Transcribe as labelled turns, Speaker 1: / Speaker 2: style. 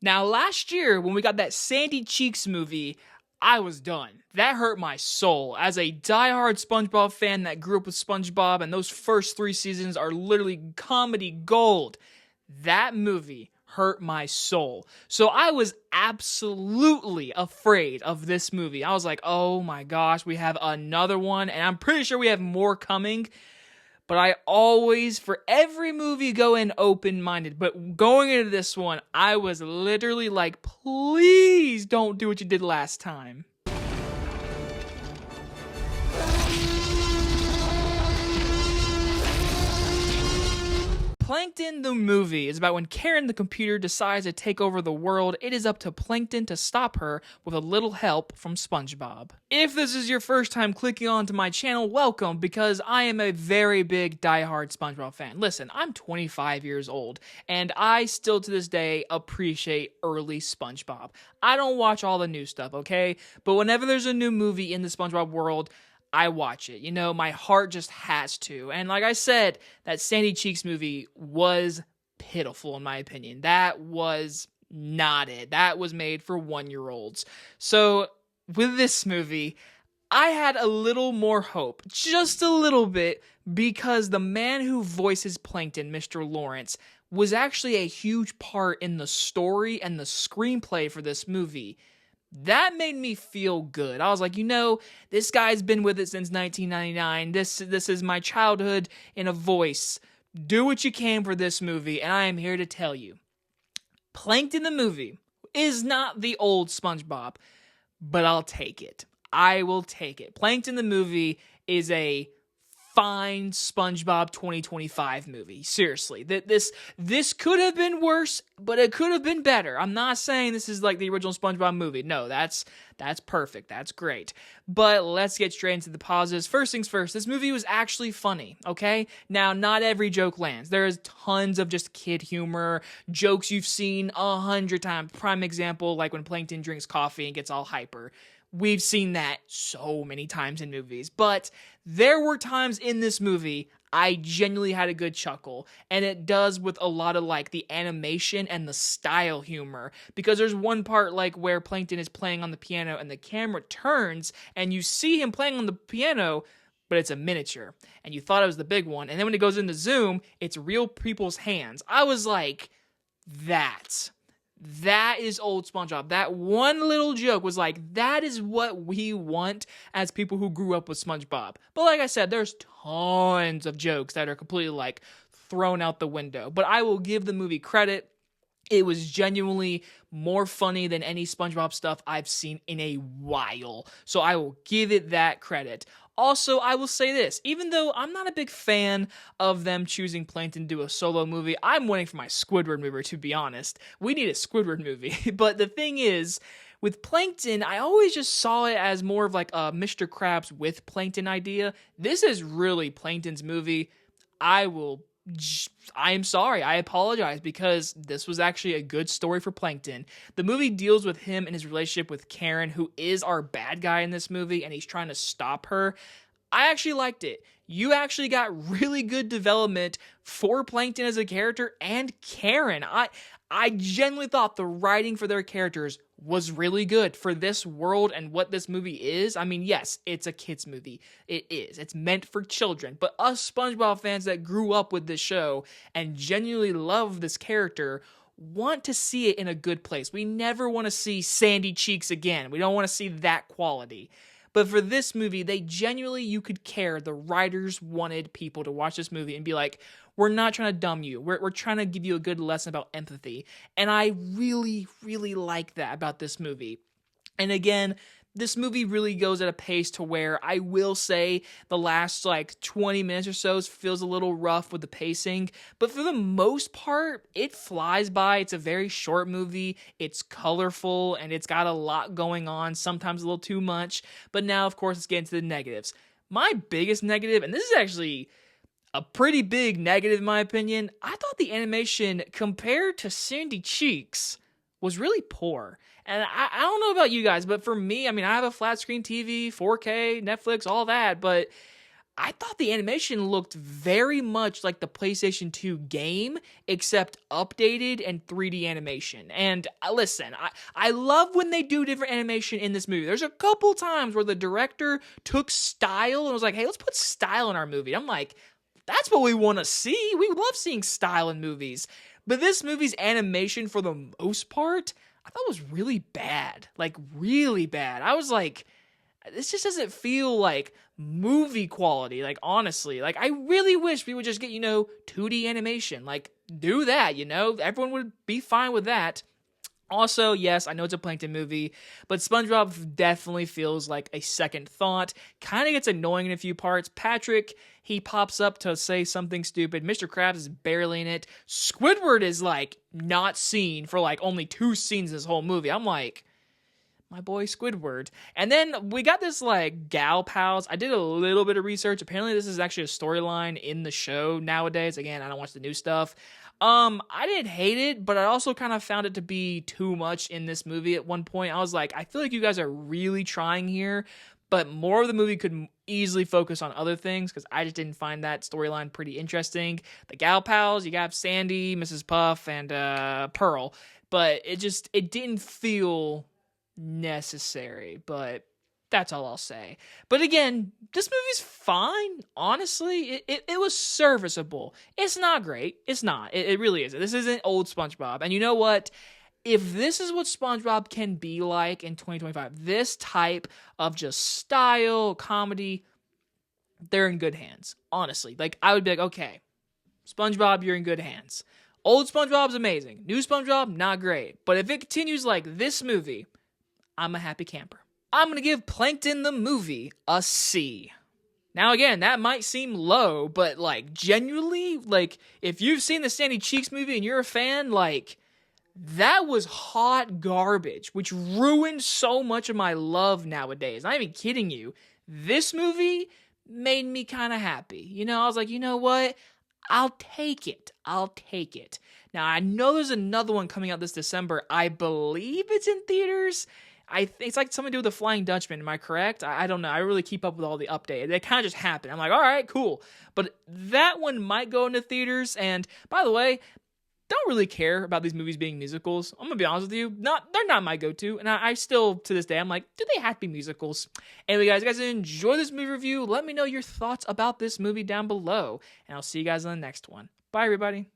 Speaker 1: Now, last year, when we got that Sandy Cheeks movie, I was done. That hurt my soul. As a diehard SpongeBob fan that grew up with SpongeBob, and those first 3 seasons are literally comedy gold, that movie hurt my soul. So I was absolutely afraid of this movie. I was like, oh my gosh, we have another one, and I'm pretty sure we have more coming. But I always, for every movie, go in open-minded. But going into this one, I was literally like, please don't do what you did last time. Plankton the movie is about when Karen the computer decides to take over the world. It is up to Plankton to stop her with a little help from SpongeBob. If this is your first time clicking onto my channel, welcome, because I am a very big diehard SpongeBob fan. Listen, I'm 25 years old, and I still to this day appreciate early SpongeBob. I don't watch all the new stuff, okay? But whenever there's a new movie in the SpongeBob world, I watch it. You know, my heart just has to. And like I said, that Sandy Cheeks movie was pitiful in my opinion. That was not it. That was made for 1-year-olds. So with this movie, I had a little more hope, just a little bit, because the man who voices Plankton, Mr. Lawrence, was actually a huge part in the story and the screenplay for this movie. That made me feel good. I was like, you know, this guy's been with it since 1999. This is my childhood in a voice. Do what you can for this movie, and I am here to tell you. Plankton the movie is not the old SpongeBob, but I'll take it. I will take it. Plankton the movie is a fine SpongeBob 2025 movie. Seriously, this could have been worse, but it could have been better. I'm not saying this is like the original SpongeBob movie. No, that's perfect. That's great. But let's get straight into the positives. First things first, this movie was actually funny, okay? Now, not every joke lands. There is tons of just kid humor, jokes you've seen 100 times. Prime example, like when Plankton drinks coffee and gets all hyper. We've seen that so many times in movies, but there were times in this movie I genuinely had a good chuckle, and it does with a lot of like the animation and the style humor, because there's one part like where Plankton is playing on the piano and the camera turns and you see him playing on the piano, but it's a miniature, and you thought it was the big one, and then when it goes into zoom, it's real people's hands. I was like, that is old SpongeBob. That one little joke was like, that is what we want as people who grew up with SpongeBob. But like I said, there's tons of jokes that are completely like thrown out the window. But I will give the movie credit. It was genuinely more funny than any SpongeBob stuff I've seen in a while. So I will give it that credit. Also, I will say this, even though I'm not a big fan of them choosing Plankton to do a solo movie, I'm waiting for my Squidward movie, to be honest. We need a Squidward movie. But the thing is, with Plankton, I always just saw it as more of like a Mr. Krabs with Plankton idea. This is really Plankton's movie. I am sorry, I apologize, because this was actually a good story for Plankton. The movie deals with him and his relationship with Karen, who is our bad guy in this movie, and he's trying to stop her. I actually liked it. You actually got really good development for Plankton as a character and Karen. I genuinely thought the writing for their characters was really good for this world and what this movie is. I mean, yes, it's a kids movie. It is. It's meant for children. But us SpongeBob fans that grew up with this show and genuinely love this character want to see it in a good place. We never want to see Sandy Cheeks again. We don't want to see that quality. But for this movie, they genuinely, you could care. The writers wanted people to watch this movie and be like, we're not trying to dumb you. We're trying to give you a good lesson about empathy. And I really, really like that about this movie. And again, this movie really goes at a pace to where I will say the last like 20 minutes or so feels a little rough with the pacing, but for the most part, it flies by. It's a very short movie. It's colorful and it's got a lot going on, sometimes a little too much. But now, of course, let's get into the negatives. My biggest negative, and this is actually a pretty big negative in my opinion, I thought the animation compared to Sandy Cheeks was really poor. And I don't know about you guys, but for me, I mean, I have a flat screen TV, 4K, Netflix, all that, but I thought the animation looked very much like the PlayStation 2 game, except updated and 3D animation. And listen, I love when they do different animation in this movie. There's a couple times where the director took style and was like, hey, let's put style in our movie. I'm like, that's what we want to see. We love seeing style in movies. But this movie's animation, for the most part, I thought was really bad. Like, really bad. I was like, this just doesn't feel like movie quality, like, honestly. Like, I really wish we would just get, 2D animation. Like, do that, everyone would be fine with that. Also, yes, I know it's a Plankton movie, but SpongeBob definitely feels like a second thought. Kind of gets annoying in a few parts. Patrick, he pops up to say something stupid. Mr. Krabs is barely in it. Squidward is, like, not seen for, like, only 2 scenes this whole movie. I'm like, my boy Squidward. And then we got this, like, gal pals. I did a little bit of research. Apparently this is actually a storyline in the show nowadays. Again, I don't watch the new stuff. I didn't hate it, but I also kind of found it to be too much in this movie at one point. I was like, I feel like you guys are really trying here, but more of the movie could easily focus on other things, because I just didn't find that storyline pretty interesting. The gal pals, you got Sandy, Mrs. Puff, and Pearl, but it didn't feel necessary, but that's all I'll say. But again, this movie's fine, honestly. It was serviceable. It's not great. It's not. It really isn't. This isn't old SpongeBob. And you know what? If this is what SpongeBob can be like in 2025, this type of just style, comedy, they're in good hands, honestly. Like, I would be like, okay, SpongeBob, you're in good hands. Old SpongeBob's amazing. New SpongeBob, not great. But if it continues like this movie, I'm a happy camper. I'm going to give Plankton the movie a C. Now again, that might seem low, but like genuinely, like if you've seen the Sandy Cheeks movie and you're a fan, like that was hot garbage, which ruined so much of my love nowadays. Not even kidding you. This movie made me kind of happy. I was like, you know what? I'll take it. Now I know there's another one coming out this December. I believe it's in theaters. It's like something to do with the Flying Dutchman. Am I correct? I don't know. I really keep up with all the updates. They kind of just happen. I'm like, all right, cool. But that one might go into theaters. And by the way, don't really care about these movies being musicals. I'm gonna be honest with you. They're not my go-to. And I still, to this day, I'm like, do they have to be musicals? Anyway, guys, you guys enjoy this movie review. Let me know your thoughts about this movie down below. And I'll see you guys on the next one. Bye, everybody.